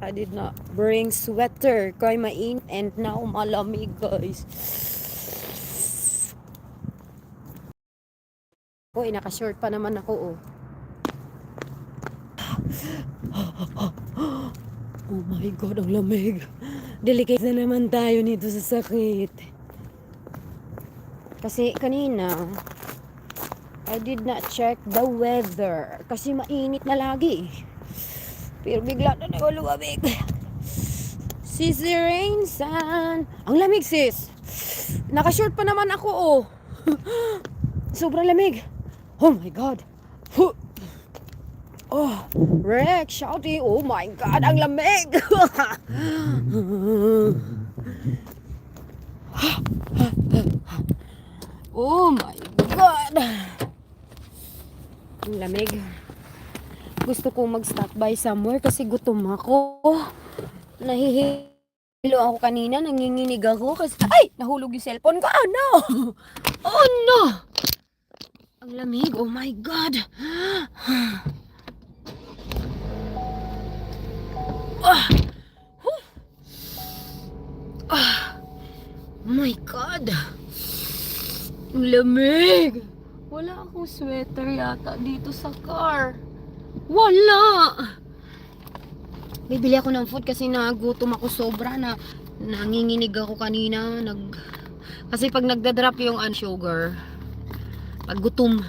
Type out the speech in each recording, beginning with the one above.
I did not bring sweater. Kaya mainit and now malamig, guys. Uy, naka-short pa naman ako, oh. Oh my God, ang lamig. Delicate na naman tayo nito sa sakit. Kasi kanina, I did not check the weather. Kasi mainit na lagi. Pero bigla na lumamig. Sissy Rainsan. Ang lamig, sis. Naka-short pa naman ako, oh. Sobrang lamig. Oh my God. Oh, Rex shouting. Oh my God, ang lamig. Oh my God. Ang lamig. Gusto ko mag-stop by somewhere kasi gutom ako. Nahihilo ako kanina. Nanginginig ako kasi... Ay! Nahulog yung cellphone ko. Oh no! Oh no! Ang lamig. Oh my God. Oh my God. Ang lamig. Wala akong sweater yata dito sa car. Wala. Bibili ako ng food kasi nagutom ako sobra na nanginginig ako kanina. Kasi pag nagda-drop yung sugar, pag gutom,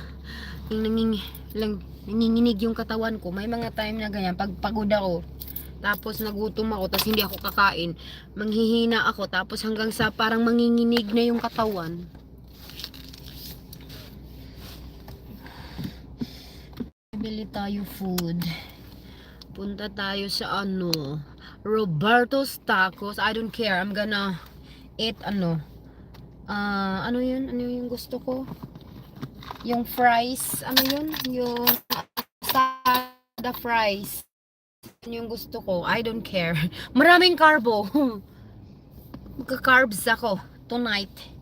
yung nanginginig yung katawan ko. May mga time na ganyan, pag pagod ako, tapos nagutom ako, tapos hindi ako kakain, manghihina ako, tapos hanggang sa parang manginginig na yung katawan. Bili tayo food. Punta tayo sa Roberto's Tacos. I don't care. I'm gonna eat ano yun? Ano yung gusto ko? Yung fries. Ano yun? Yung sada fries. Yun yung gusto ko. I don't care. Maraming carbo. Magka-carbs ako tonight.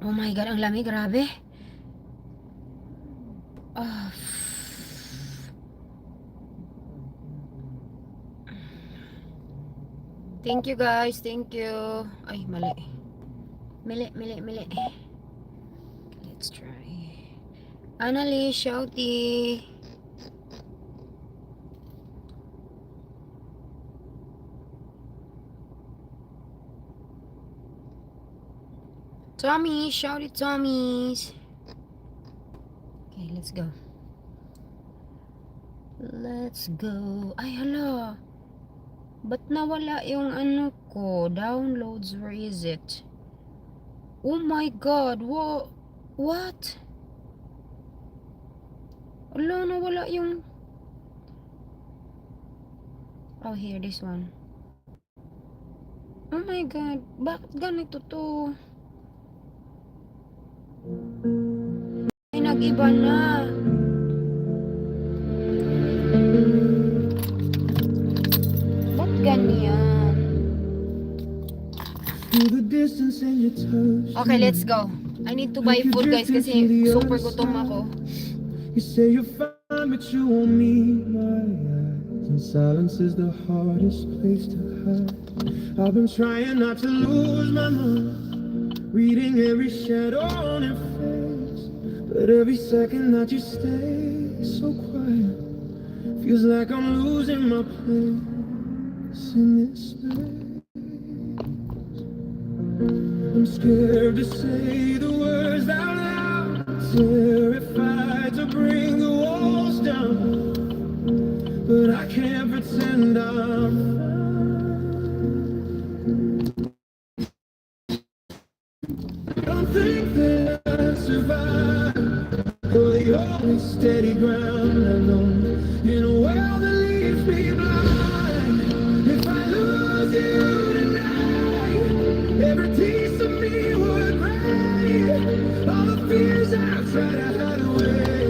Oh my God, ang lamig. Grabe. Thank you guys, thank you. Ay, mali. Mili. Okay, let's try. Annalie, shouty. Tommy, shouty Tommies. Okay, let's go. Let's go. Ay, hala. Ba't nawala yung ko? Downloads, where is it? Oh my God, what? Ala, nawala yung... Oh, here, this one. Oh my God, bakit ganito to? Ay, nag-iba na. Ganyan. Okay, let's go. I need to buy food, guys, kasi super gutom ako. You say you're fine, but you won't meet my eyes. And silence is the hardest place to hide. I've been trying not to lose my mind, reading every shadow on your face. But every second that you stay so quiet feels like I'm losing my place in this space. I'm scared to say the words out loud, terrified to bring the walls down, but I can't pretend I'm fine. I don't think that I'd survive, for the only steady ground I know in a world that leaves me blind. If I lose you tonight, every piece of me would break. All the fears I've tried to hide away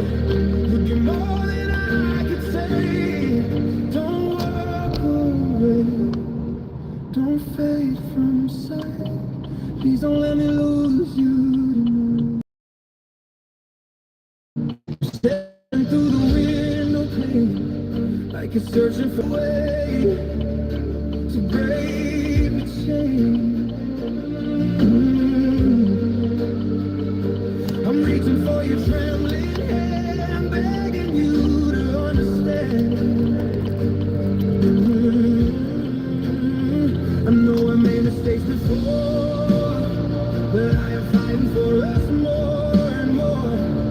would be more than I could say. Don't walk away, don't fade from sight. Please don't let me lose you tonight. Staring through the window pane, I like you're searching for a way to break the chain. I'm reaching for your trembling hand, begging you to understand. I know I made mistakes before, but I am fighting for us more and more.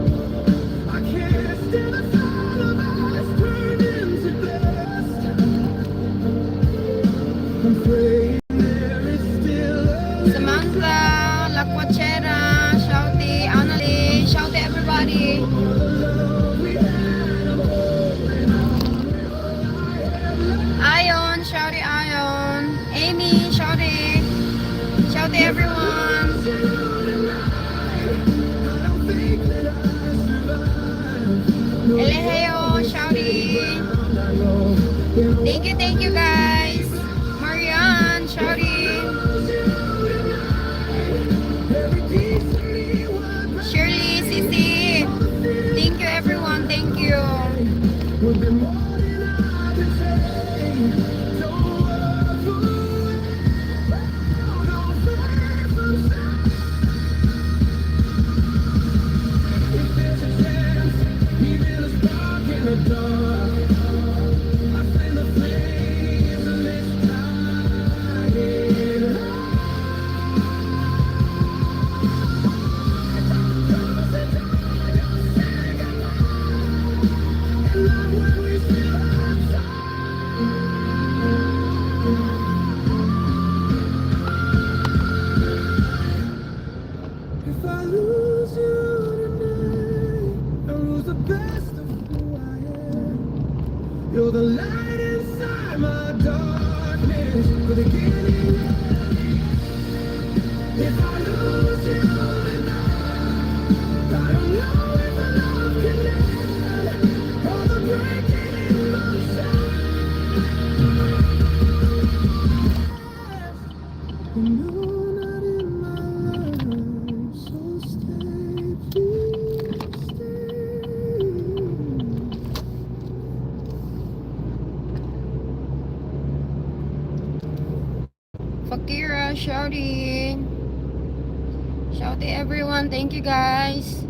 I can't stand the thought of us turning to dust. I'm praying there is still a Samantha, La Quachera, Shouty, Annalie, Shouty everybody. Ion, Shouty Ion. Amy, Shouty. Shouty everyone. Eleheo, Shouty. Thank you guys. Marianne, Shouty. Shirley, Sisi. Thank you everyone, thank you. If I lose you tonight, I lose the best of who I am. You're the light inside my darkness, the beginning. If I lose you tonight, I don't know if the love can end all the breaking emotions. And you're not in my life, so stay, please stay. Fakira, Shouty. Shouty everyone, thank you guys.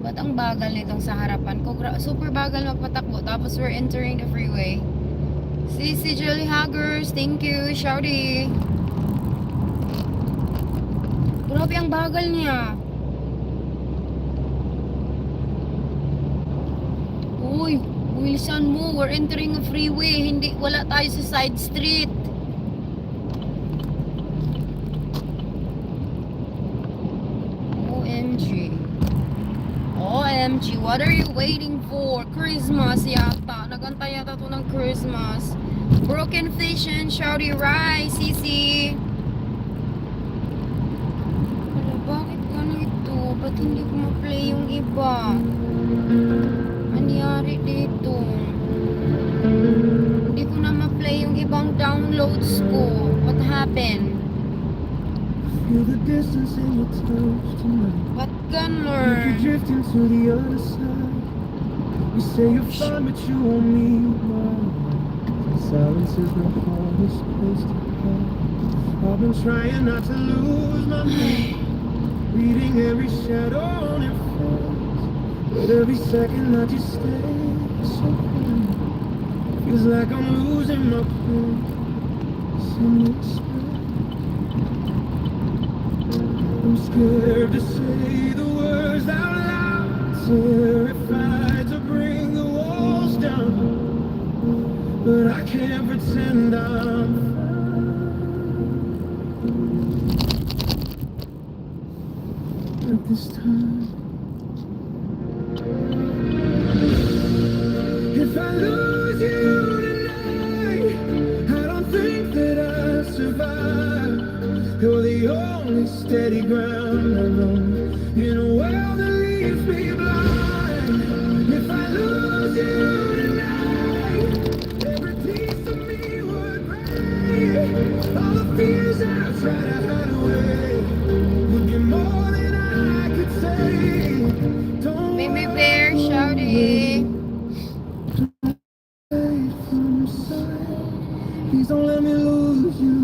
Ba't ang bagal nitong sa harapan ko? Super bagal magpatakbo. Tapos we're entering the freeway. Sisi Jelly Huggers, thank you. Shouty. Grabe ang bagal niya. Uy, bilisan mo. We're entering a freeway. Hindi, wala tayo sa side street. OMG. OMG, what are you waiting for? Christmas yata. Nagantay yata to ng Christmas. Broken Fish and Shouty Rice, Sisi. Ano, bakit ganito? Ba't hindi ko ma-play yung iba? Nangyari dito? Hindi ko na ma-play yung ibang downloads ko. What happened? Feel the distance in your touch tonight. What Like gunner? you're drifting to the other side. You say you're fine, but you won't mean mine. Silence is the hardest place to hide. I've been trying not to lose my mind, reading every shadow on your face. But every second I just stay so quiet. Feels like I'm losing my place in this space. I'm scared to say the words out loud, terrified to bring the walls down. But I can't pretend I'm fine at this time. If I lose you tonight, I don't think that I'll survive. You're the only steady ground I know in a world that leaves me blind. If I lose you tonight, every piece of me would break. All the fears I try to hide away would be more than I could say. Don't Baby Bear, Shouty. worry. Please don't let me lose you.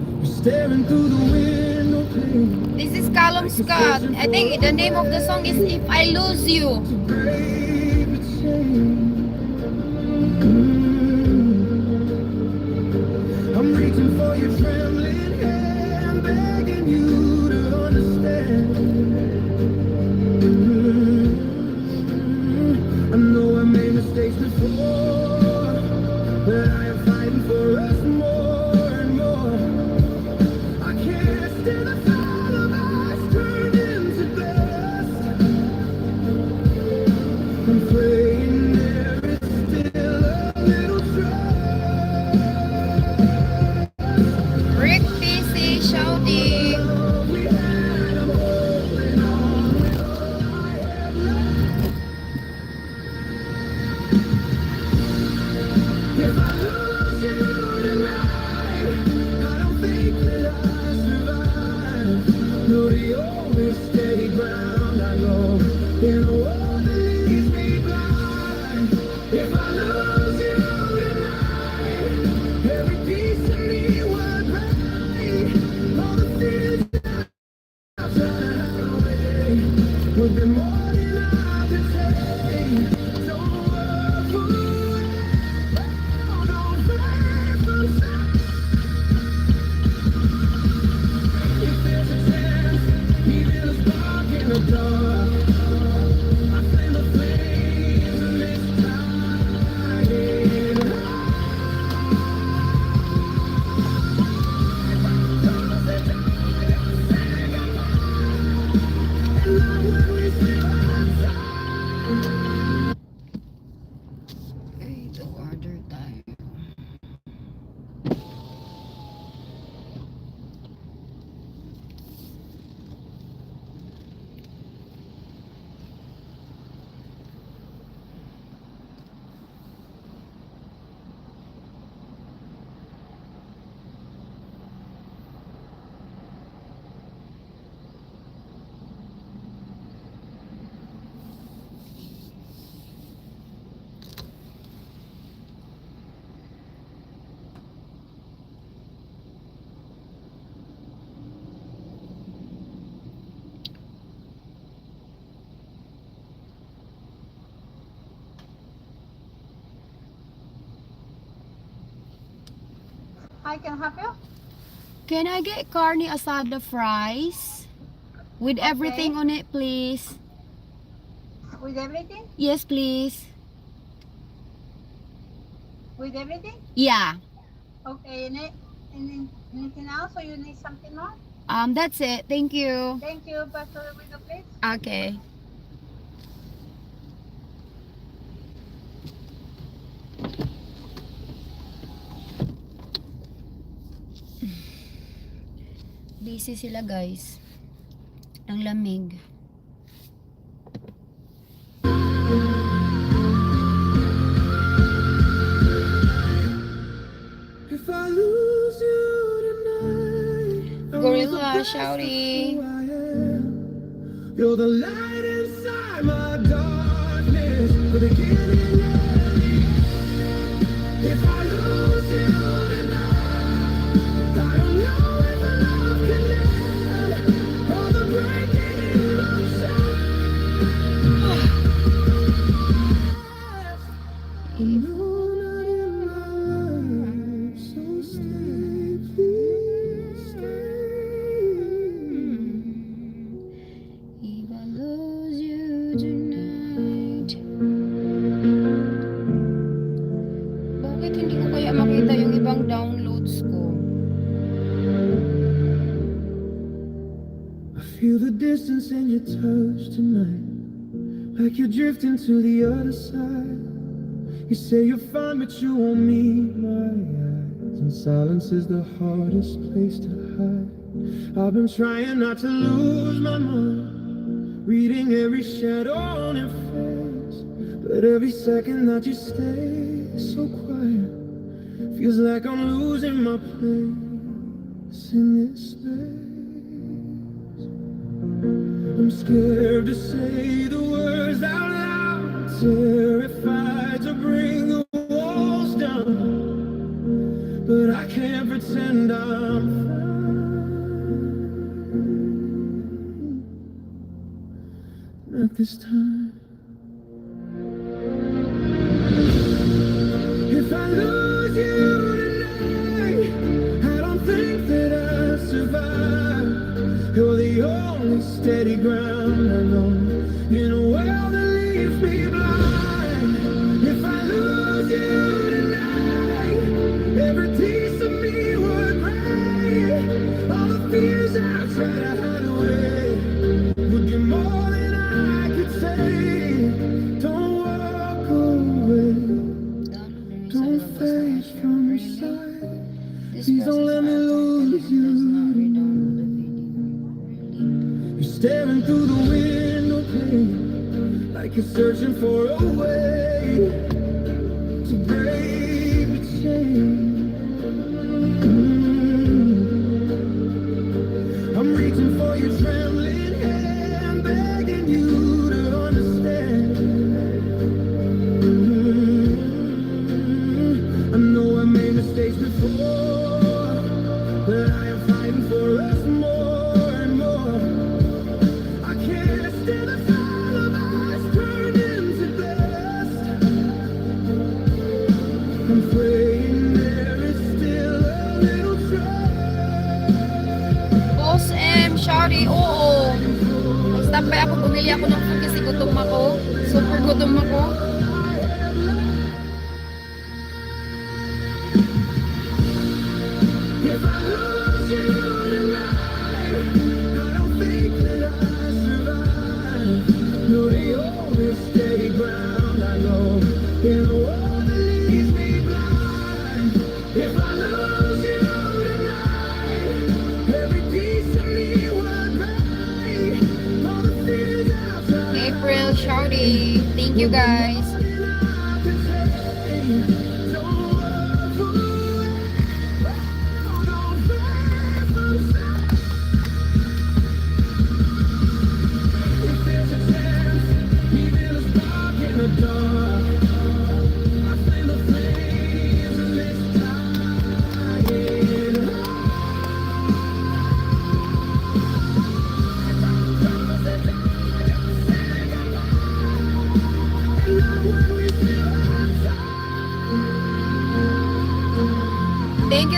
You're staring through the window pane. This is Callum Scott. I think the name of the song is If I Lose You. To break the chain. I'm reaching for your trembling hand, begging you to understand. I know I made mistakes before, but I am fighting for us more and more. I can't stand the thought of us turned into dust. I'm praying there is still a little trust. Rick PC shouting. We had, I'm holding on with all I have left. If I lose you tonight, I don't think that I survive. You're the only steady ground I know in a world that leaves me blind. If I lose you tonight, every piece of me would break. All the fears I've tried to hide away would be more than I could take. Don't worry, don't fret from sight. If there's a chance, even a spark in the dark, I flame the flames of this time. And not when we still have time. Ito order tayo. I can help you Can I get carne asada fries? With everything on it, please. with everything. Yes, please. With everything. Yeah. Okay. Anything else, or you need something more? That's it. Thank you. Thank you. Pass the window, please. Okay. Busy sila, guys. Ang lamig. If I lose you tonight, Gorilla shouting. You're the light inside my darkness, the beginning and the end. If I lose you tonight, I don't know if love can end all the breaking inside. I'm not in my life, so stay, please stay. If I lose you tonight. Bakit hindi ko kaya makita yung ibang downloads ko? I feel the distance in your touch tonight, like you're drifting to the other side. You say you're fine, but you won't meet my eyes, and silence is the hardest place to hide. I've been trying not to lose my mind, reading every shadow on your face, but every second that you stay so quiet feels like I'm losing my place in this space. I'm scared to say the words out loud, terrified to bring the walls down. pretend I'm fine. Not this time. If I lose you tonight, I don't think that I'll survive. You're the only steady ground I know in a world that leaves me blind. If I lose you tonight, every piece of me would break. All the fears I try to hide away would be more than I could say. Don't walk away. Don't fade from sight. Please don't let me lose you. You're staring through the window pane, like you're searching for a way to break the chain. I'm reaching for your trembling hand, begging you to understand. I know I made mistakes before, but I am fighting for us more and more. I can't stand the thought of us turning to dust. I'm praying there is still a little trust. Boss M, Shari, oo. Nag-standby ako, bumili ako ng food kasi gutom ako. Super gutom ako. If I lose you tonight, I don't think that I'll survive. You're the only steady ground I know in a world that leaves me blind. If I lose you tonight, every piece of me would break. All the fears I've tried April, Shari, thank you guys. I could take. Don't walk away. Don't fade from sight. If there's a chance, even a spark in the dark, I feel the flames of this dying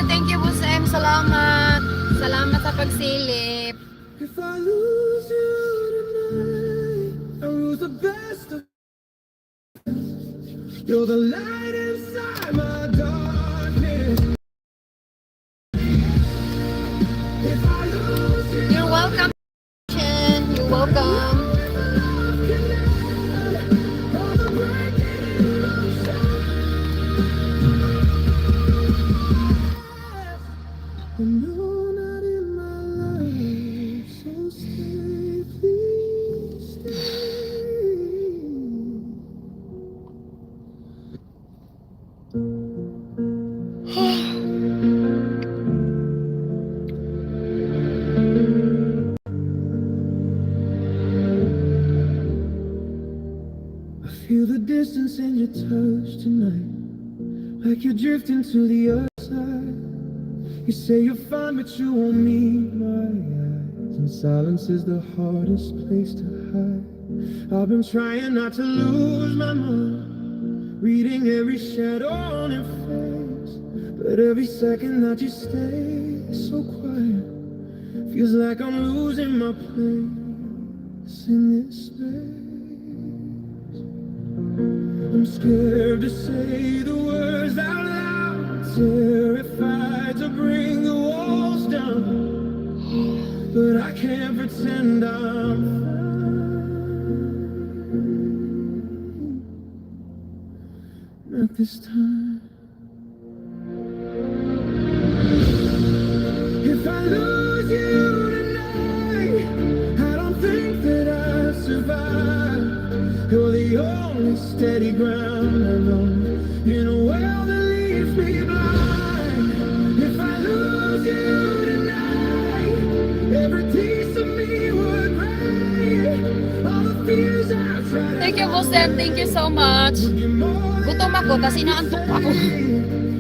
Thank you, Boss M. Salamat. Salamat sa pagsilip. If I lose you tonight, I lose the best of us. You're the light inside my darkness. If I lose you, You're welcome, Chen. You're welcome. all the breaking emotions. I know not in my life, so stay, please stay. I feel the distance in your touch tonight, like you're drifting to the other side. You say you're fine, but you won't meet my eyes, and silence is the hardest place to hide. I've been trying not to lose my mind, reading every shadow on your face, but every second that you stay so quiet feels like I'm losing my place in this space. I'm scared to say the words out loud, terrified to bring the walls down, but I can't pretend I'm fine. Not this time. If I lose you tonight, I don't think that I'll survive. You're the only steady ground I know in a world that leaves me blind. If I lose you tonight, every piece of me would break. All the fears I've tried. Thank you, Boss M. Thank you so much. Gutom ako kasi naantok ako.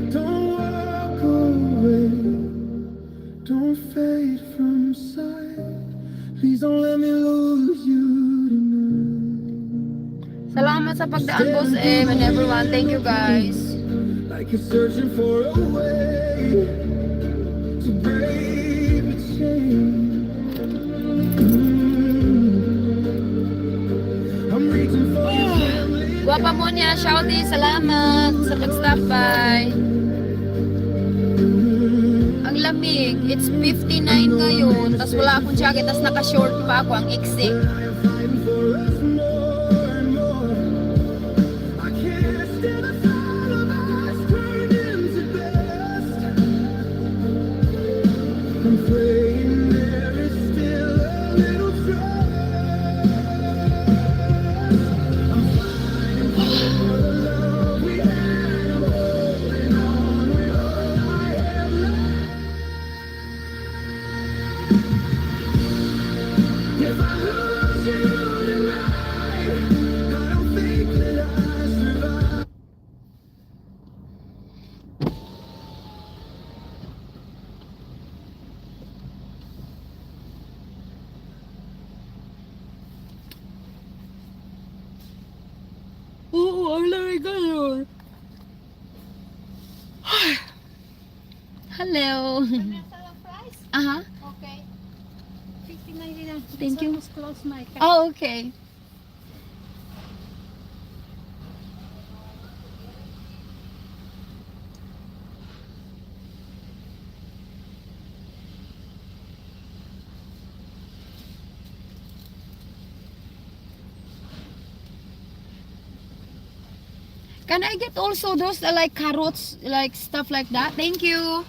Don't walk away. fade from sight. Please don't let me lose you tonight. Salamat sa pagdaan, Boss M and everyone. Thank you, guys. Like you're searching for a way to break the chain. I'm reaching for your family. Guwapa mo niya, Shouty. Salamat sa pag-stop by. Ang lamig. It's 59 ngayon. Tapos wala akong jacket. Tapos naka-short pa ako. Ang iksi. I am fighting for us more and more. I can't stand the thought of us turning to dust. I'm praying there is still a little trust. I'm fighting for the love we had. I'm holding on with all I have left. If I lose you tonight, I don't think that I survive. Oo, ang lamig ngayon. Hello. Price? Aha. Okay. 15.99. Thank you. Almost close my car. Oh, okay. Can I get also those like carrots, like stuff like that? Thank you.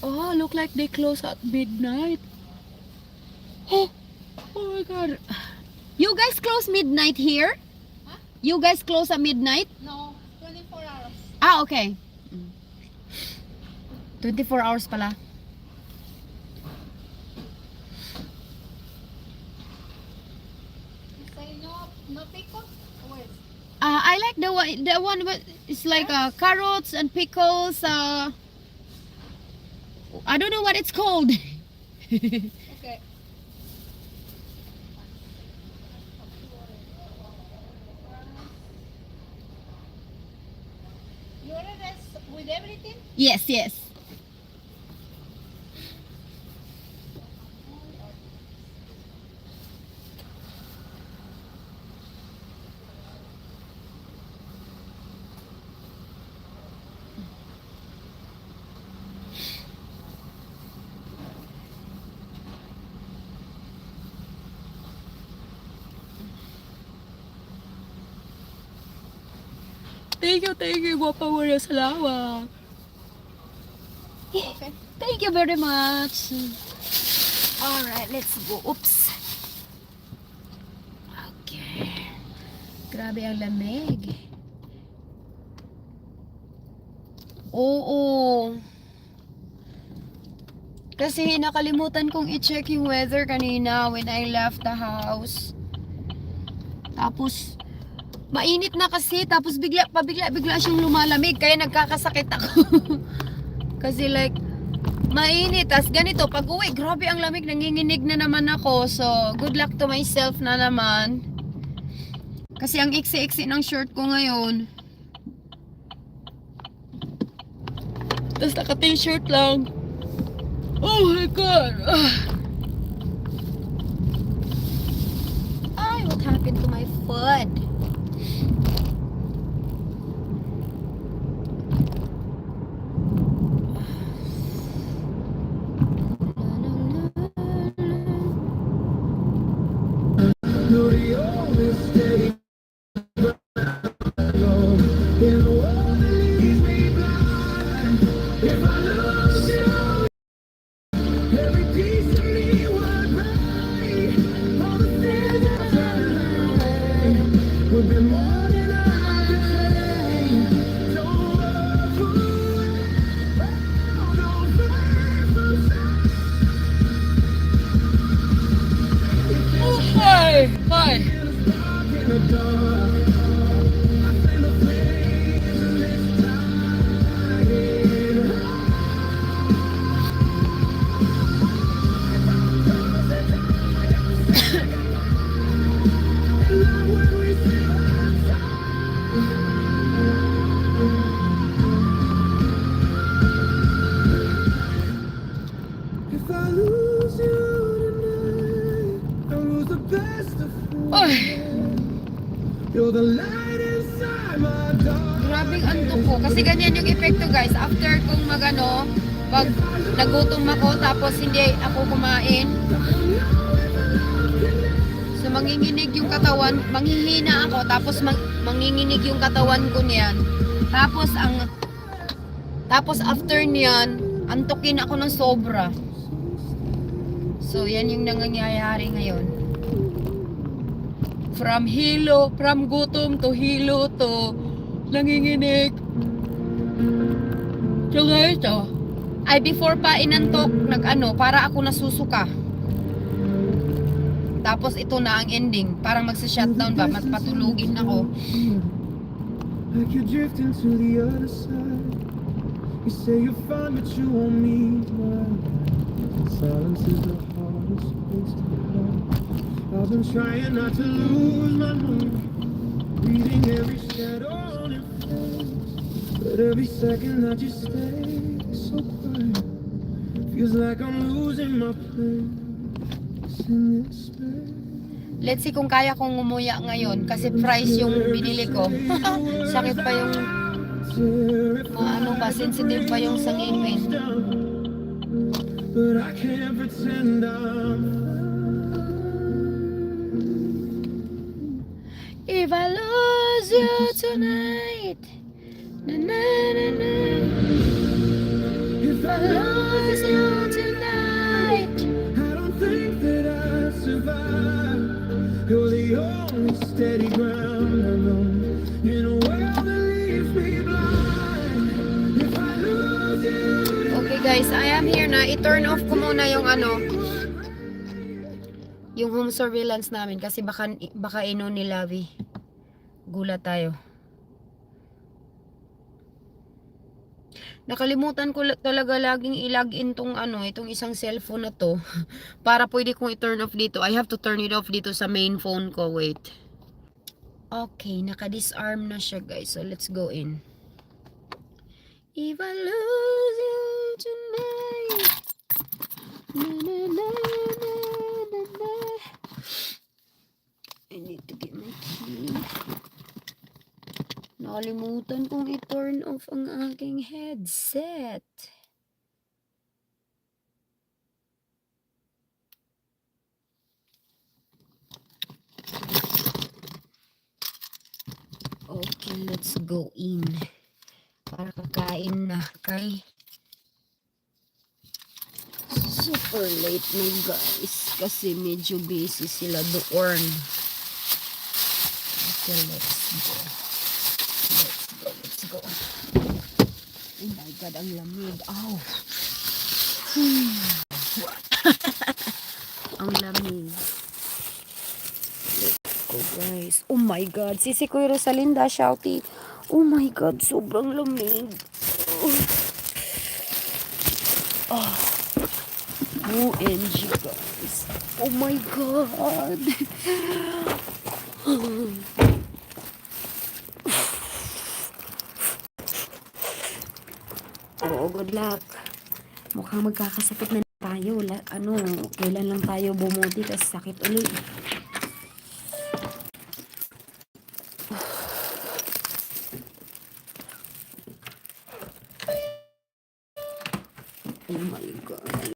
Oh, look like they close at midnight. Oh, oh my god. You guys close midnight here? Huh? You guys close at midnight? No, 24 hours. Ah, okay. 24 hours pala. You say no pickle? Wait. I like the one with it's like carrots and pickles. I don't know what it's called. Okay. You order this with everything? Yes, yes. Thank you, Guapa Warrior. Salamat. Okay. Thank you very much. Alright, let's go. Oops. Okay. Grabe ang lamig. Oo. Kasi nakalimutan kong i-check yung weather kanina when I left the house. Tapos, mainit na kasi. Tapos bigla siyang lumalamig. Kaya nagkakasakit ako. Kasi like, mainit. Tapos ganito, pag uwi, grabe ang lamig. Nanginginig na naman ako. So, good luck to myself na naman. Kasi ang iksi-iksi ng shirt ko ngayon. Tapos naka-t-shirt lang. Oh my God! Ay, what happened to my foot? You're the only steady ground in the world that leaves me blind. If I lose you, every piece of me would break. All the things that I tried would be more than I could take. Don't run away, don't fight for sight. Oh, hi! Hi! In the dark. If I lose you tonight, I lose the best of Oy! you're the light inside my dark. Grabing antok ko. Kasi ganyan yung epekto guys. After kung magano, pag nagutom ako tapos hindi ako kumain. So manginginig yung katawan, manghihina ako tapos manginginig yung katawan ko niyan. Tapos after niyan, antukin ako ng sobra. So yan yung nangyayari ngayon. From gutom to hilo to nanginginig. So guys, ay before pa inantok, para ako nasusuka. Tapos ito na ang ending, parang magsa-shutdown ba, patulugin ako. Like you're drifting to the other side. You say you're fine, but you won't meet mine. Silence is the hardest place to hide. I've been trying not to lose my mind, reading every shadow on your face. But every second that you stay so quiet feels like I'm losing my place in this space. Let's see kung kaya kong umuya ngayon kasi price yung binili ko. Sakit pa yung sensitive pa yung sangingin. But I can't pretend If I lose you tonight, na na na na. If I lose you tonight, I don't think that I survive. You're the only steady ground I know in a world that leaves me blind. If I lose you, okay guys, I am here na. I-turn off ko muna yung yung home surveillance namin kasi baka ino ni Lavi. Gulat tayo. Nakalimutan ko talaga laging i-login itong isang cellphone na to para pwede kong i-turn off dito. I have to turn it off dito sa main phone ko. Wait. Okay, naka-disarm na siya guys. So let's go in. If I lose you tonight, na na na na na na. I need to get my key. Nakalimutan kong i-turn off ang aking headset. Okay, let's go in. Para kakain na kay super late na guys kasi medyo busy sila doon. Okay, let's go. Let's go. Oh my god, ang lamig. Ow. Ang lamig. Let's go guys. Oh my god, sisi ko Rosalinda shouty. Oh my god, sobrang lamig. OMG guys. Oh my god. Oh, good luck. Mukhang magkakasakit na tayo. Kailan lang tayo bumuti kasi sakit ulit. Oh my god.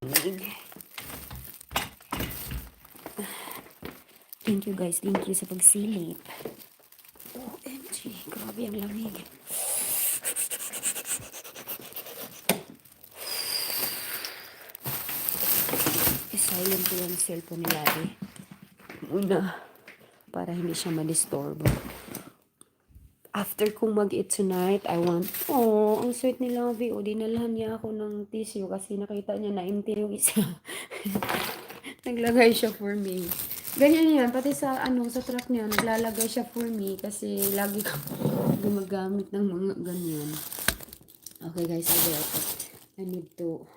Thank you guys. Thank you sa pagsilip. OMG. Grabe ang lamig. Silent ko yung cellphone ni Lavi. Muna. Para hindi siya ma-disturb. After kong mag-eat tonight, I want... Oh, ang sweet ni Lavi. O, dinalhan niya ako ng tissue kasi nakita niya na empty yung isa. Naglagay siya for me. Ganyan yan. Pati sa truck niya, naglalagay siya for me kasi lagi ko gumagamit ng mga ganyan. Okay guys, I need to...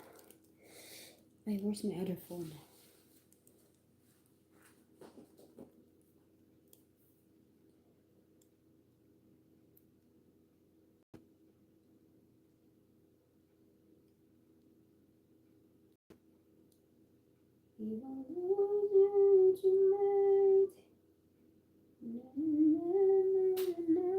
Ay, where's my other phone? Ibang buwan tonight. Na, na, na, na.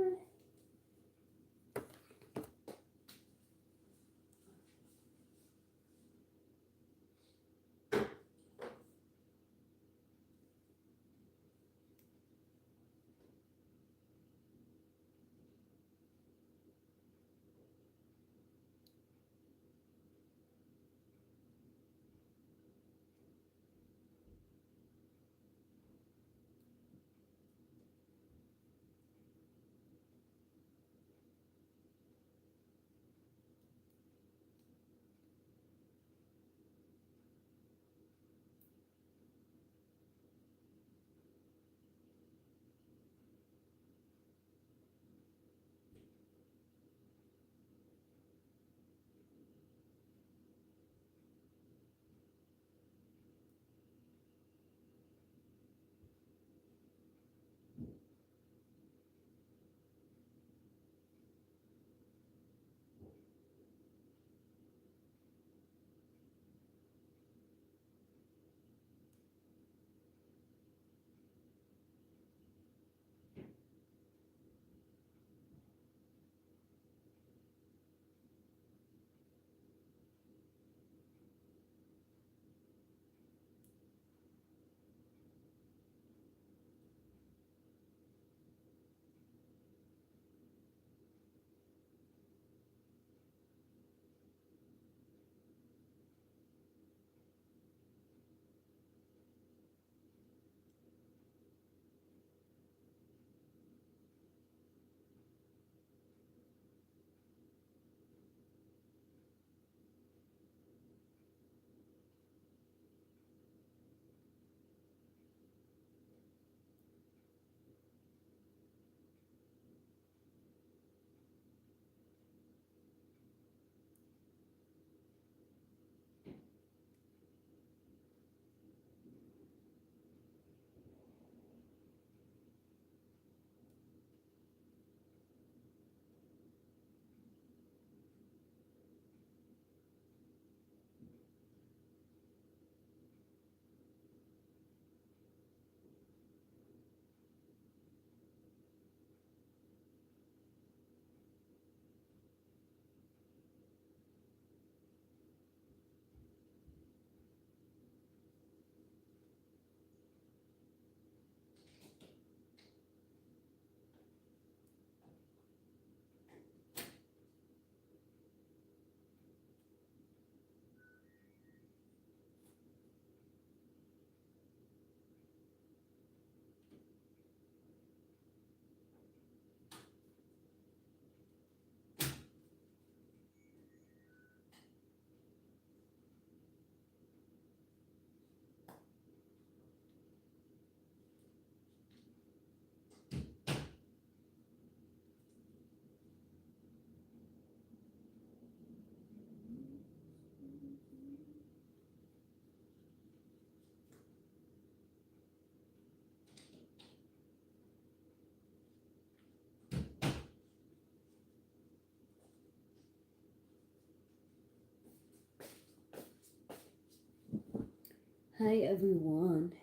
Hi everyone.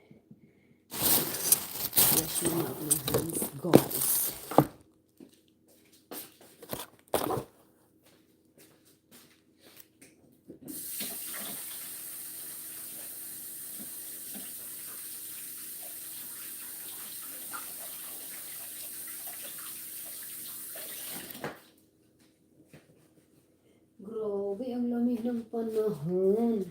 Wash muna ako ng hands, guys. Grabe, ang lamig ng panahon.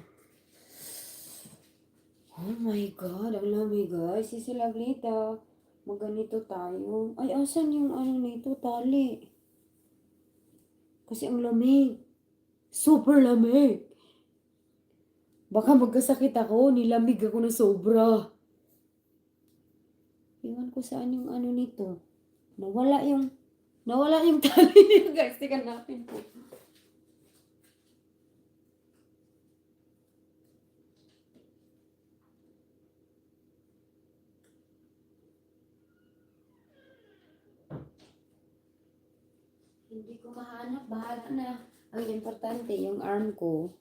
Oh my God, ang lamig guys. Si Laglita, magganito tayo. Ay, asan yung ano nito, tali? Kasi ang lamig. Super lamig. Baka magkasakit ako, nilamig ako na sobra. Iwan ko saan yung ano nito. Nawala yung tali niya guys. Tika natin po. Hindi ko mahanap. Bahala na. Ang importante, yung arm ko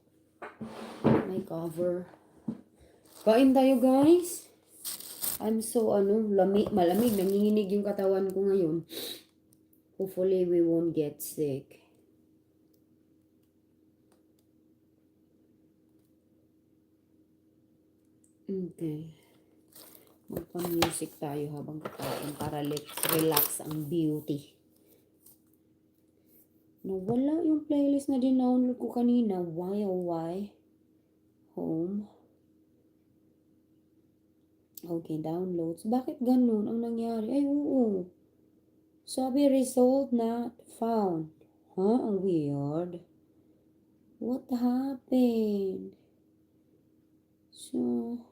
may cover. Kain tayo, guys. I'm so, malamig. Nanginginig yung katawan ko ngayon. Hopefully, we won't get sick. Okay. Magpa-music tayo habang kakain para let's relax ang beauty. Nawala yung playlist na dinownload ko kanina. Why, oh why? Home. Okay, downloads. Bakit ganun ang nangyari? Ay, oo. Sabi, result not found. Huh? Ang weird. What happened? So,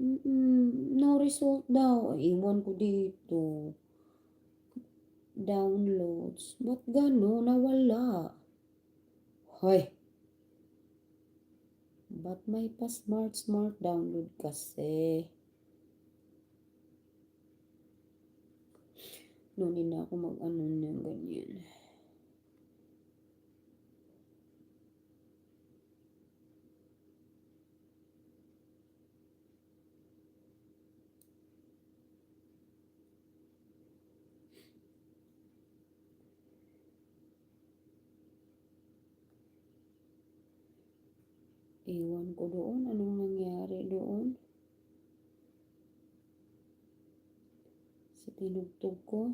no result daw. Iwan ko dito. Downloads. Ba't gano'n? Nawala. Hoy. Ba't may pa smart download kasi? Nunin na ako mag-ano ng ganyan. Iwan ko doon. Anong nangyari doon? Sa tinugtog ko.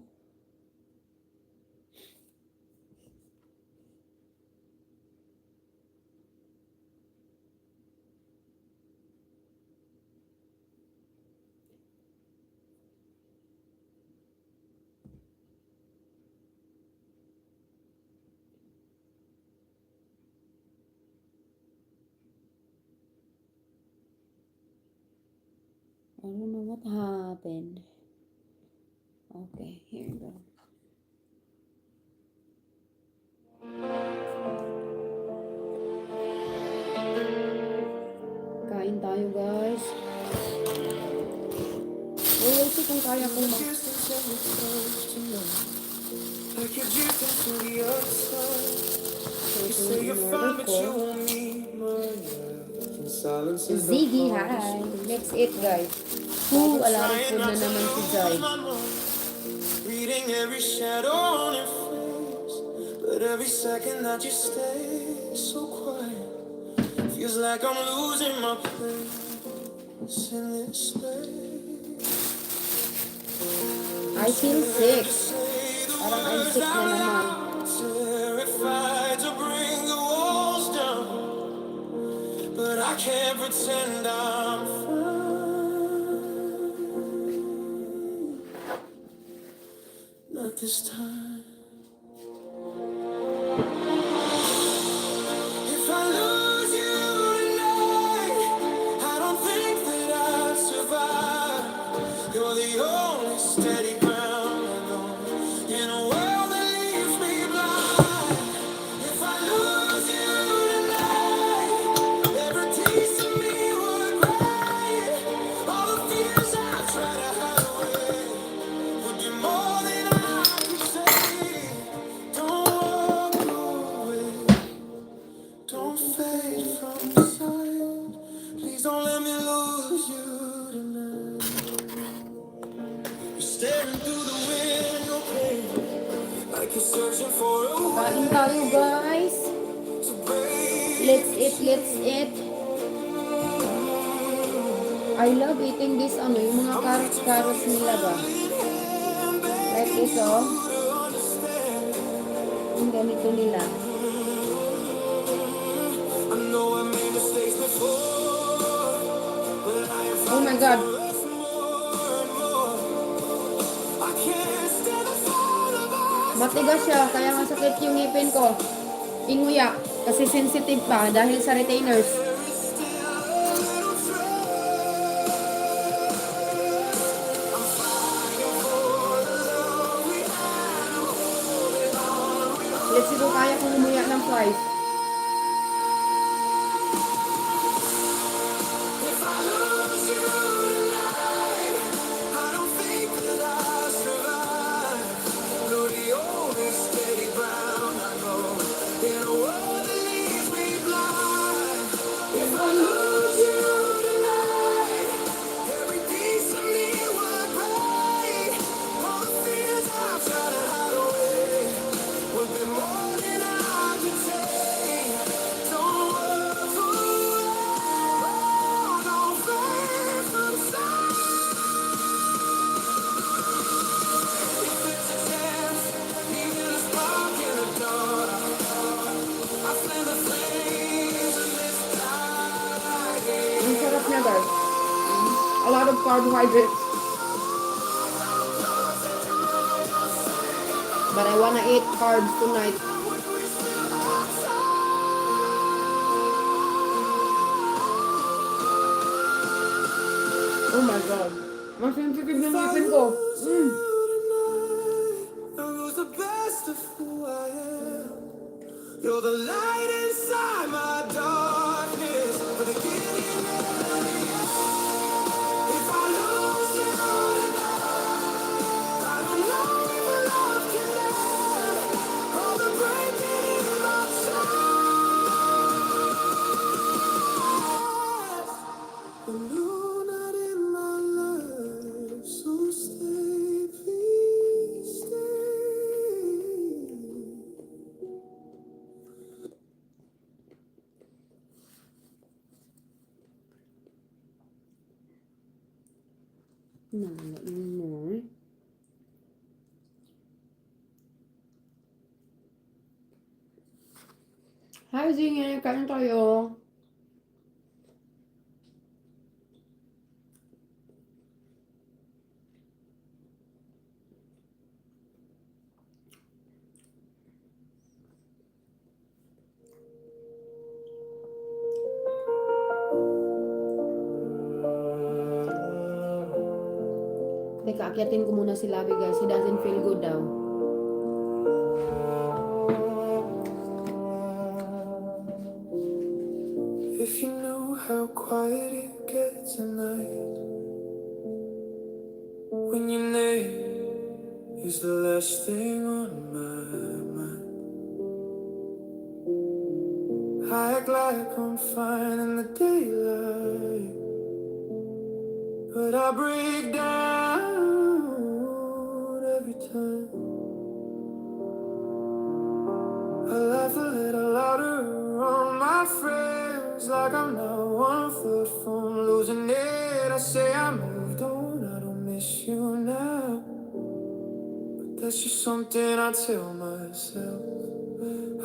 I don't know what happened. Okay, here we go. Kain tayo, guys. We'll see kung kaya ko mag... Ziggy, hi! Let's eat, guys. A lot of food na naman si Jai. Reading every shadow on your face, but every second that you stay so quiet feels like I'm losing my place in this space. I feel sick. Parang I'm sick na naman. Terrified to bring the walls down, but I can't pretend I'm fine. Not this time. If I lose you tonight, I don't think that I'll survive. You're the only steady ground I know in a world that leaves me blind. If I lose you tonight, every piece of me would cry. All the fears I try to hide away would be more than I could say. Don't walk away, don't fade from sight. Please don't let me lose you tonight. You're staring through the window pane, like you're searching for a Kain way tayo, guys. to break. Let's eat. I love eating this, yung mga carrots nila ba? Like this, oh. Yung ganito nila. I know I made mistakes before, but I am Oh my God. more and more. I can't stand the thought of us. Matigas siya, kaya masakit yung ngipin ko. Inguya, kasi sensitive pa dahil sa retainers. Let's see kung kaya kong umuya ng fries. If I lose you tonight, I don't think that I'll survive. You're the only steady ground I know in a world that leaves me blind. lot of carbohydrates. But I wanna eat carbs tonight. Oh my god. Mas sensitive yung ngipin ko. The best of who I am. You're the light inside my darkness. The beginning and the end. If I lose you tonight, I don't know if love can last. All the breaking in my chest. And you're not in my life, so stay, please stay. No. Hi, Zingy. Kain tayo. Teka, akyatin ko muna si Labi, guys. He doesn't feel good daw. If you knew how quiet it gets at night, when your name is the last thing on my mind, I act like I'm fine in the daylight, but I break down every time. I laugh a little louder on my friends, like I'm not 1 foot from losing it. I say I moved on, I don't miss you now, but that's just something I tell myself.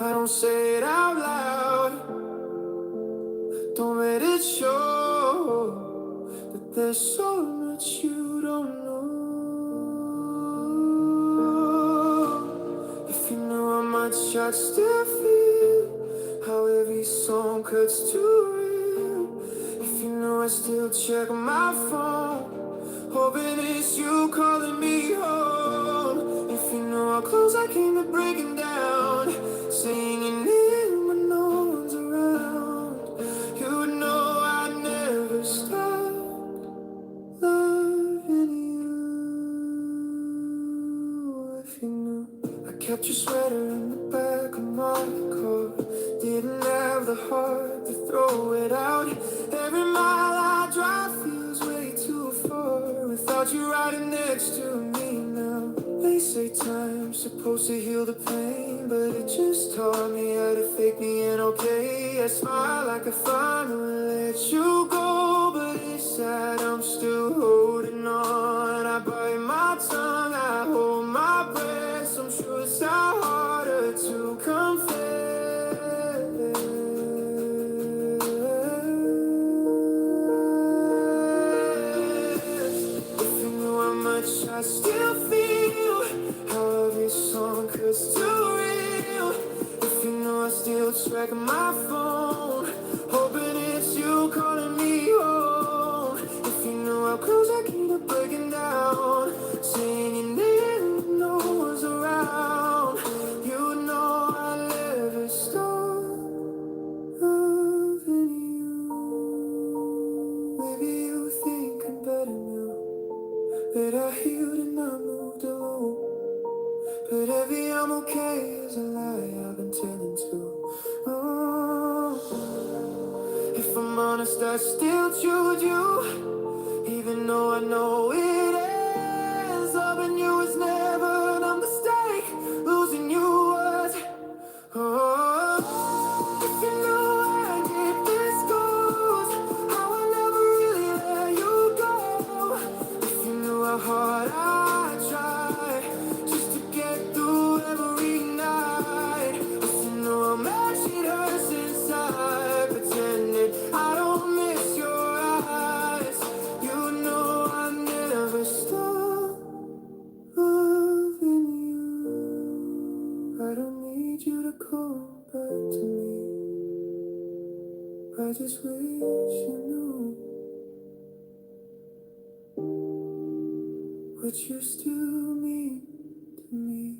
I don't say it out loud, don't let it show that there's so much you don't know. If you knew how much I'd still feel, how every song cuts too real. If you knew I still check my phone, hoping it's you calling me home. If you knew how close I came to breaking down, saying your name when no one's around, you'd know I'd never stop loving you. If you knew I kept your sweater in the back of my car, didn't have the heart to throw it out. Every mile I drive feels way too far without you riding next to me now. They say time's supposed to heal the pain, but it just taught me how to fake being okay. I smile like I finally let you go, but inside I'm still holding on. I bite my tongue, I hold my breath. I'm sure it's harder to confess. If you knew how much I still feel, how every song cuts too real. If you knew I still track my phone, hoping it's you calling me home. If you knew how close I came to breaking down, saying your name when no one's around, you know I never stop loving you. Maybe you think I'm better now, that I healed and I moved alone. But every I'm okay is a lie I've been telling too. Oh, if I'm honest, I still choose you, even though I know it is. Loving you was never a mistake, losing you was. Oh, if you knew I get this close, how I never really let you go. If you knew how hard I try just to get through every night. If you knew how much it hurts inside, pretending I don't miss your eyes, you know I just wish you knew what you still mean to me.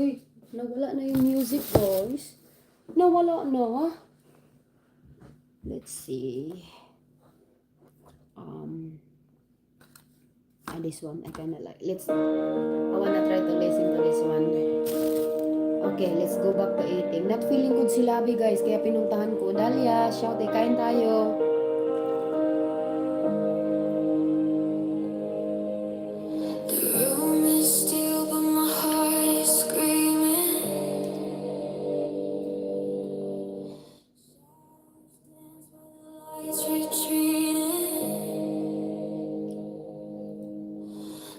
Uy, nawala na yung music, guys. Nawala na. Let's see. This one I kinda like. I wanna try to listen to this one. Okay, let's go back to eating. Not feeling good si Labi, guys, kaya pinuntahan ko. Dalia, shout, kain tayo. The room is still, but my heart is screaming. Lights retreating.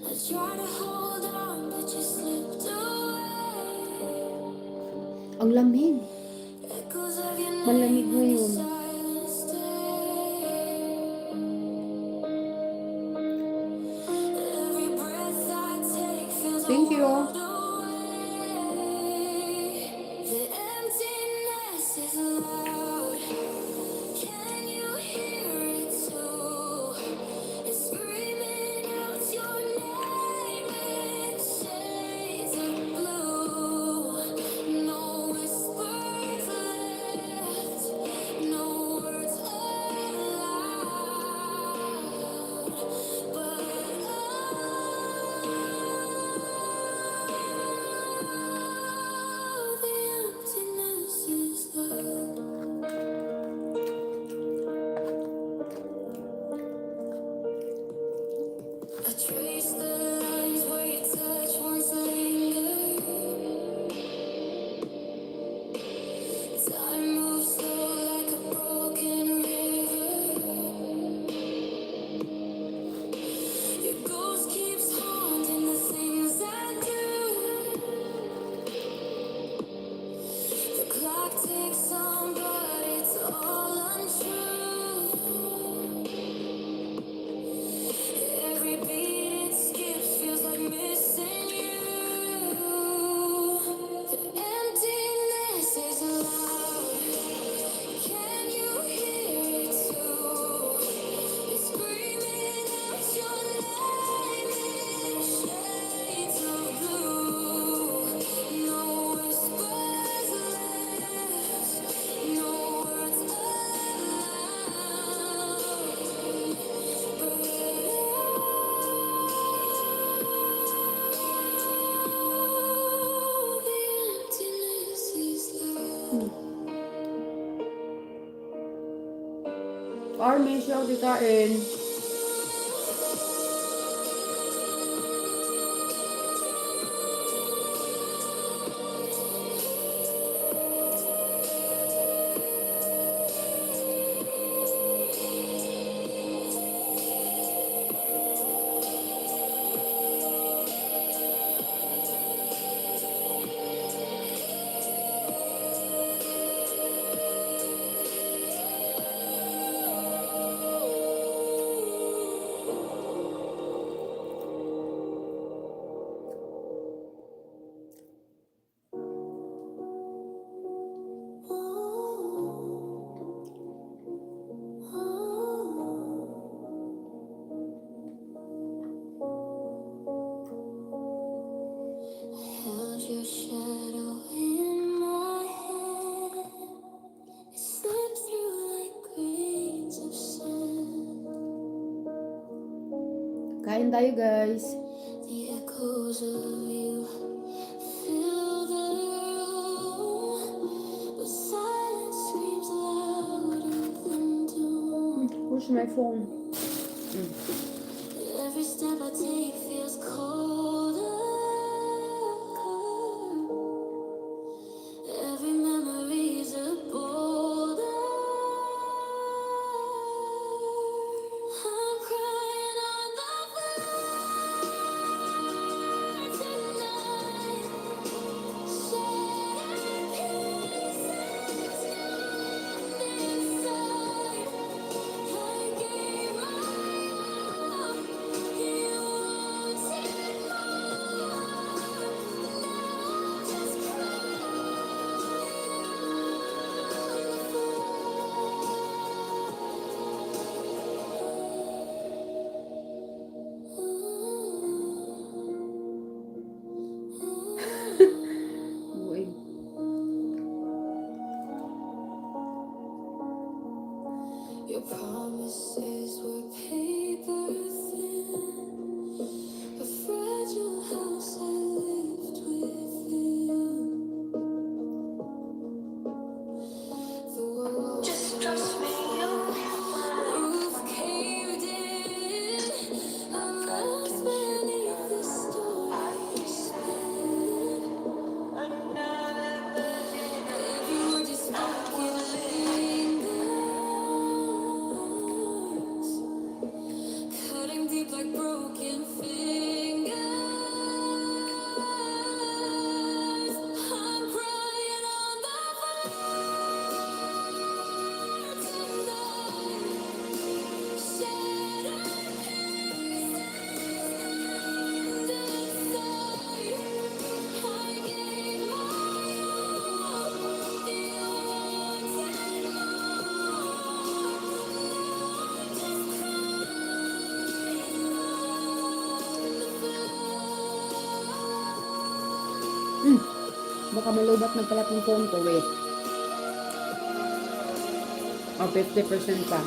I try to hold on, but you slipped away. Ang lamig. Echoes of your Malamig name in the ngayon. silence stay. Every breath I take feels Thank you. rolled away. The emptiness is loud. Can you hear it too? It's screaming out your name in shades of blue. No whispers left, no words aloud, but the emptiness is loud. I trace the lines where your touch once lingered. Time moves slow like a broken river. Your ghost keeps haunting the things I do. The clock ticks on, but it's all untrue. Every beat it skips feels like missing you. The emptiness is loud. Can you hear it too? It's screaming out your name in shades of blue. No whispers left, no words Army, shout, kain. held your shadow in my hand. It slipped through like grains of sand. Kain tayo, guys. The echoes of you fill the room, but silence screams louder than doom. Where's my phone? Every step I take feels colder. Every memory's a boulder. I'm crying on the floor tonight. Shattered pieces gone inside. I gave my all. You wanted Baka malubat na pala yung phone ko. Wait. Oh, 50% pa.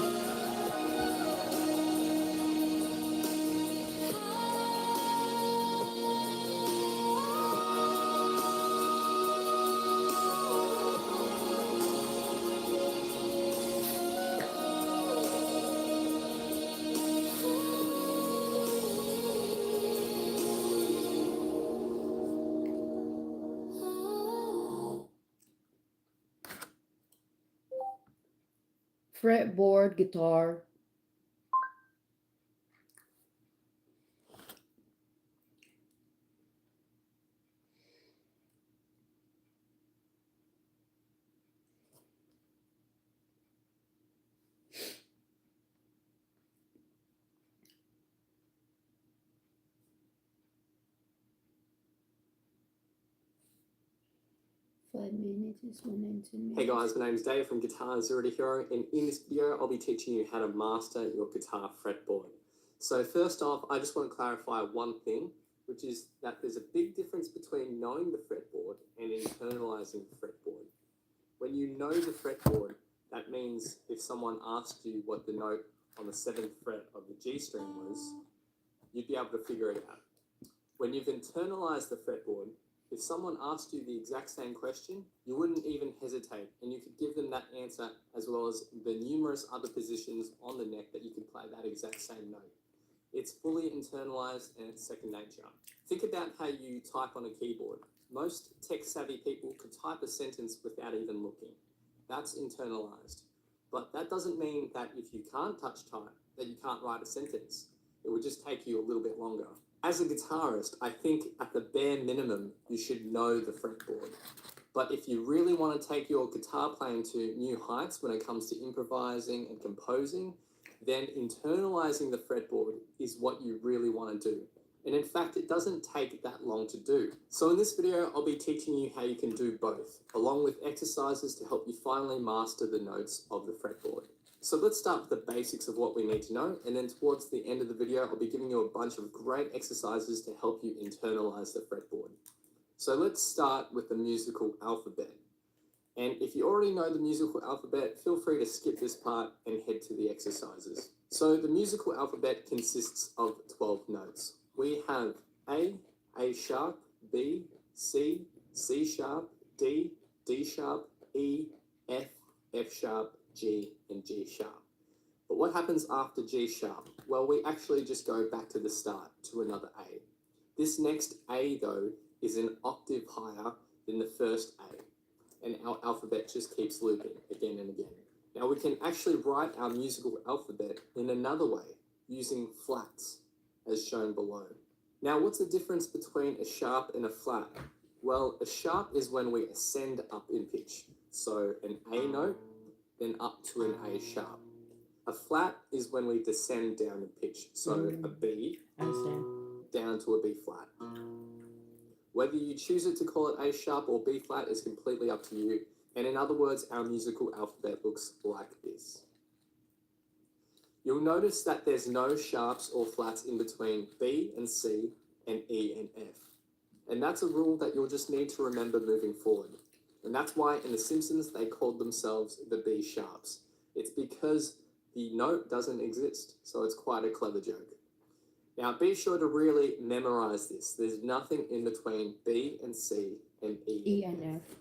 Fretboard guitar. Hey guys, my name's Dave from Guitar Zero to Hero, and in this video I'll be teaching you how to master your guitar fretboard. So first off, I just want to clarify one thing, which is that there's a big difference between knowing the fretboard and internalizing the fretboard. When you know the fretboard, that means if someone asked you what the note on the 7th fret of the G string was, you'd be able to figure it out. When you've internalized the fretboard, if someone asked you the exact same question, you wouldn't even hesitate, and you could give them that answer as well as the numerous other positions on the neck that you could play that exact same note. It's fully internalized and it's second nature. Think about how you type on a keyboard. Most tech-savvy people could type a sentence without even looking. That's internalized. But that doesn't mean that if you can't touch type, that you can't write a sentence. It would just take you a little bit longer. As a guitarist, I think at the bare minimum, you should know the fretboard. But if you really want to take your guitar playing to new heights when it comes to improvising and composing, then internalizing the fretboard is what you really want to do. And in fact, it doesn't take that long to do. So in this video, I'll be teaching you how you can do both, along with exercises to help you finally master the notes of the fretboard. So let's start with the basics of what we need to know, and then towards the end of the video, I'll be giving you a bunch of great exercises to help you internalize the fretboard. So let's start with the musical alphabet. And if you already know the musical alphabet, feel free to skip this part and head to the exercises. So the musical alphabet consists of 12 notes. We have A sharp, B, C, C sharp, D, D sharp, E, F, F sharp, G, and G sharp. But what happens after G sharp? Well, we actually just go back to the start to another A. This next A, though, is an octave higher than the first A, and our alphabet just keeps looping again and again. Now we can actually write our musical alphabet in another way, using flats, as shown below. Now, what's the difference between a sharp and a flat? Well, a sharp is when we ascend up in pitch, so an A note, then up to an A sharp. A flat is when we descend down in pitch, so a B down to a B flat. Whether you choose it to call it A sharp or B flat is completely up to you, and in other words, our musical alphabet looks like this. You'll notice that there's no sharps or flats in between B and C and E and F. And that's a rule that you'll just need to remember moving forward. And that's why in The Simpsons they called themselves the B sharps. It's because the note doesn't exist, so it's quite a clever joke. Now be sure to really memorize this. There's nothing in between B and C and E and F.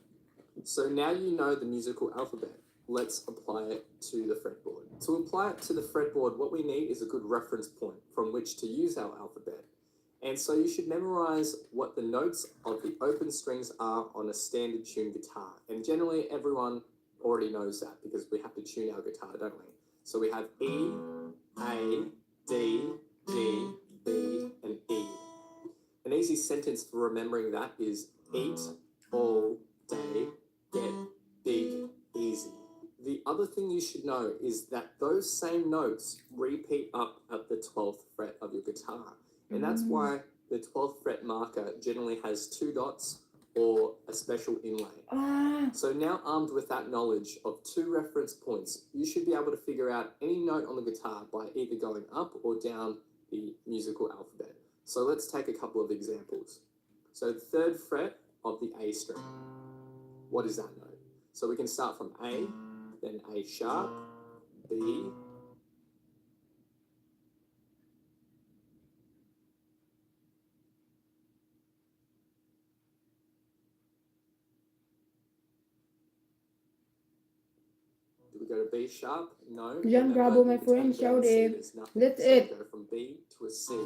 So now you know the musical alphabet. Let's apply it to the fretboard. To apply it to the fretboard, what we need is a good reference point from which to use our alphabet. And so you should memorize what the notes of the open strings are on a standard tuned guitar. And generally everyone already knows that because we have to tune our guitar, don't we? So we have E, A, D, G, B, and E. An easy sentence for remembering that is eat all day, get big, easy. The other thing you should know is that those same notes repeat up at the 12th fret of your guitar. And that's why the 12th fret marker generally has 2 dots or a special inlay. So now armed with that knowledge of 2 reference points, you should be able to figure out any note on the guitar by either going up or down the musical alphabet. So let's take a couple of examples. So the 3rd fret of the A string. What is that note? So we can start from A, then A sharp, B, do we go to B sharp? No. Yan, Remember, bravo, my you can friend. turn down Shout C, it. there's nothing. That's So it. we go from B to a C.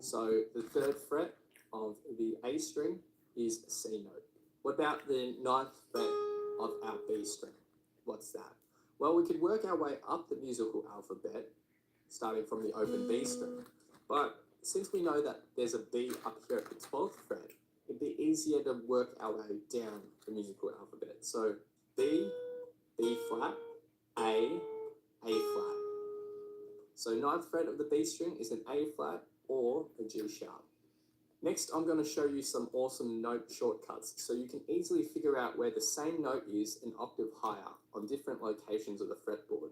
So the third fret of the A string is a C note. What about the ninth fret of our B string? What's that? Well, we could work our way up the musical alphabet, starting from the open B string. But since we know that there's a B up here at the 12th fret, it'd be easier to work our way down the musical alphabet. So B, B flat, A flat. So ninth fret of the B string is an A flat or a G sharp. Next, I'm going to show you some awesome note shortcuts so you can easily figure out where the same note is an octave higher on different locations of the fretboard.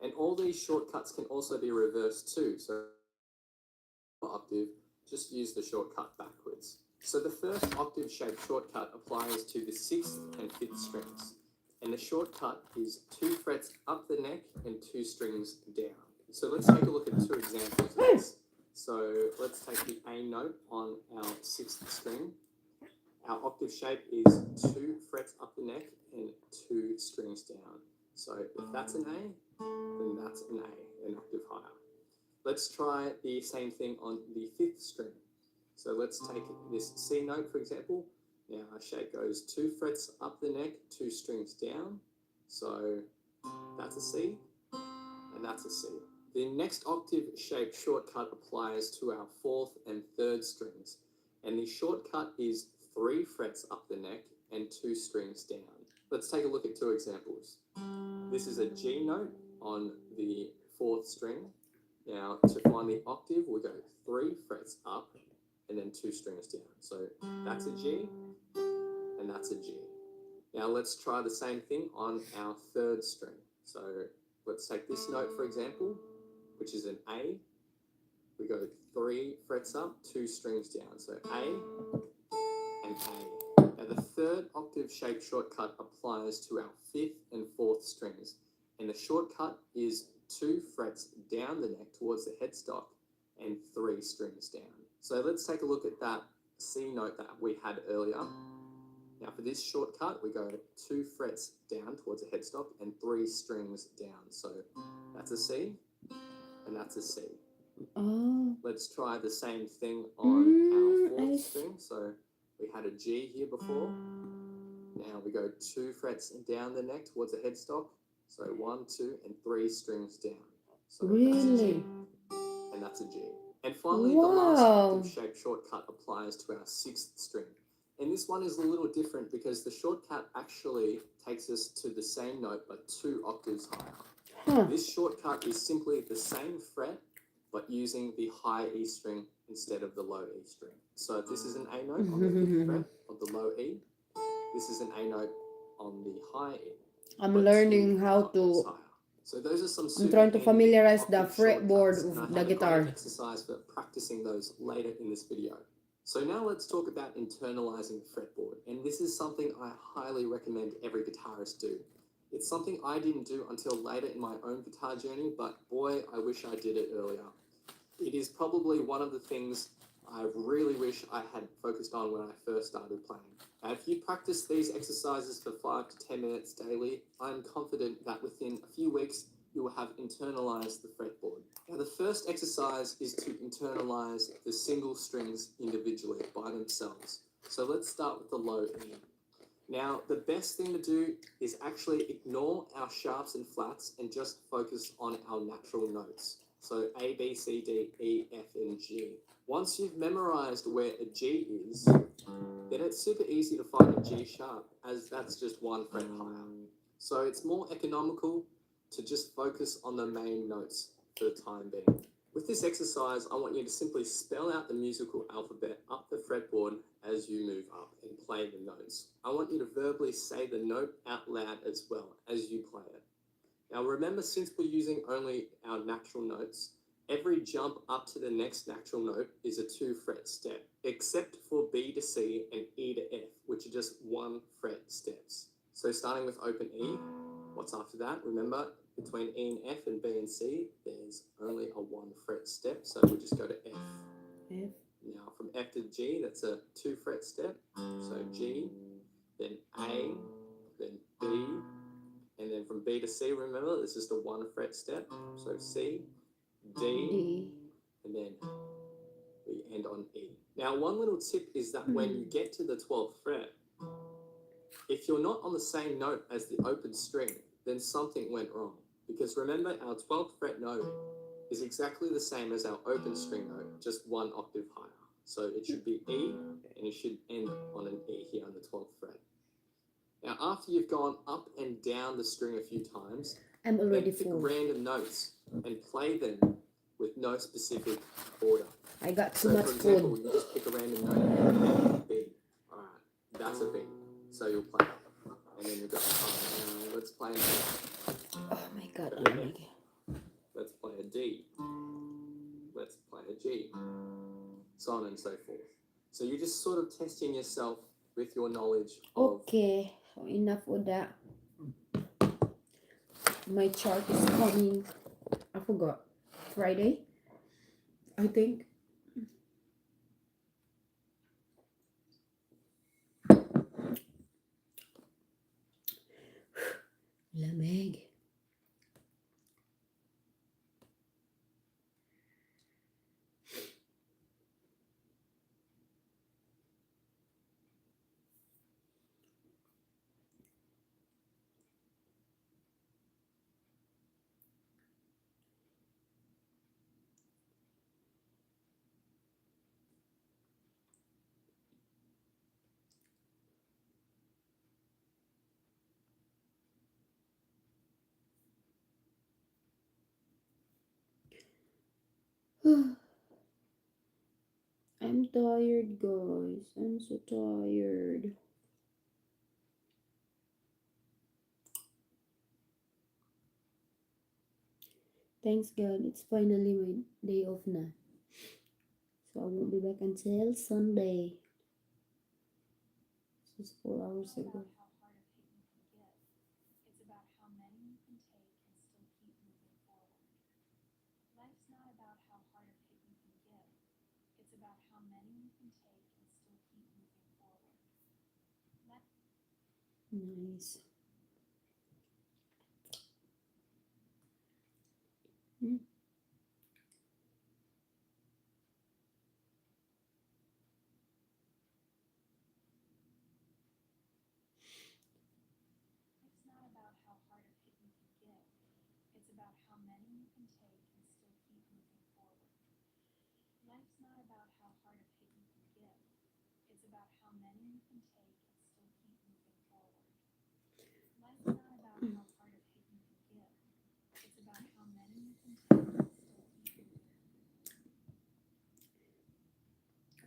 And all these shortcuts can also be reversed too, so octave, just use the shortcut backwards. So the first octave shaped shortcut applies to the 6th and 5th strings. And the shortcut is 2 frets up the neck and 2 strings down. So let's take a look at 2 examples of this. So let's take the A note on our 6th string. Our octave shape is 2 frets up the neck and 2 strings down. So if that's an A, then that's an A, an octave higher. Let's try the same thing on the 5th string. So let's take this C note, for example. Now our shape goes 2 frets up the neck, 2 strings down. So that's a C, and that's a C. The next octave shape shortcut applies to our 4th and 3rd strings. And the shortcut is 3 frets up the neck and 2 strings down. Let's take a look at 2 examples. This is a G note on the 4th string. Now to find the octave, we'll go 3 frets up and then 2 strings down. So that's a G and that's a G. Now let's try the same thing on our 3rd string. So let's take this note, for example, which is an A. We go 3 frets up, 2 strings down. So A and A. Now the 3rd octave shape shortcut applies to our 5th and 4th strings. And the shortcut is 2 frets down the neck towards the headstock and 3 strings down. So let's take a look at that C note that we had earlier. Now for this shortcut, we go 2 frets down towards the headstock and 3 strings down. So that's a C and that's a C. Oh. Let's try the same thing on our 4th string. So we had a G here before. Now we go 2 frets down the neck towards the headstock. So 1, 2, and 3 strings down. So that's a G and that's a G. And finally, the last octave shape shortcut applies to our 6th string. And this one is a little different because the shortcut actually takes us to the same note but 2 octaves higher. This shortcut is simply the same fret but using the high E string instead of the low E string. So if this is an A note on the 5th fret of the low E, this is an A note on the high E. I'm learning how to. So those are some I'm trying to familiarize the fretboard and of I the had a guitar. great exercise for practicing those later in this video. So now let's talk about internalizing the fretboard. And this is something I highly recommend every guitarist do. It's something I didn't do until later in my own guitar journey, but boy, I wish I did it earlier. It is probably one of the things I really wish I had focused on when I first started playing. If you practice these exercises for 5 to 10 minutes daily, I'm confident that within a few weeks, you will have internalized the fretboard. Now, the first exercise is to internalize the single strings individually by themselves. So let's start with the low E. Now, the best thing to do is actually ignore our sharps and flats and just focus on our natural notes. So A, B, C, D, E, F, and G. Once you've memorized where a G is, then it's super easy to find a G sharp, as that's just 1 fret higher. So it's more economical to just focus on the main notes for the time being. With this exercise, I want you to simply spell out the musical alphabet up the fretboard as you move up and play the notes. I want you to verbally say the note out loud as well as you play it. Now remember, since we're using only our natural notes, every jump up to the next natural note is a 2 fret step, except for B to C and E to F. which are just 1 fret steps. So starting with open E, what's after that? Remember, between E and F and B and C, there's only a 1 fret step, so we'll just go to F. F. Now from F to G, that's a 2 fret step, so G, then A, then B, and then from B to C, remember, it's just a 1 fret step, so C, D, D. and then we end on E. Now one little tip is that when you get to the 12th fret, if you're not on the same note as the open string, then something went wrong. Because remember, our 12th fret note is exactly the same as our open string note, just 1 octave higher. So it should be E, and it should end on an E here on the 12th fret. Now, after you've gone up and down the string a few times, I'm already then pick full. random notes and play them with no specific order. I got too So, much for example, food. you just pick a random note, A, B. All right, that's a B. So you'll play it, and then you'll go, oh, let's play an A. Oh my god, oh my god. Let's play a D. Let's play a G. So on and so forth. So you're just sort of testing yourself with your knowledge of... Okay, so enough of that. My chart is coming, I forgot, Friday, I think. Lamig. I'm tired, guys. I'm so tired. Thanks God, it's finally my day off na. So I won't be back until Sunday. This is 4 hours ago. Nice.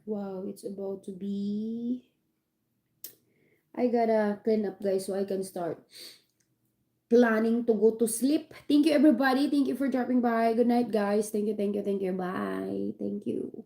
Wow, it's about to be... I gotta clean up, guys, so I can start planning to go to sleep. Thank you, everybody. Thank you for dropping by. Good night, guys. Thank you, thank you, thank you. Bye. Thank you.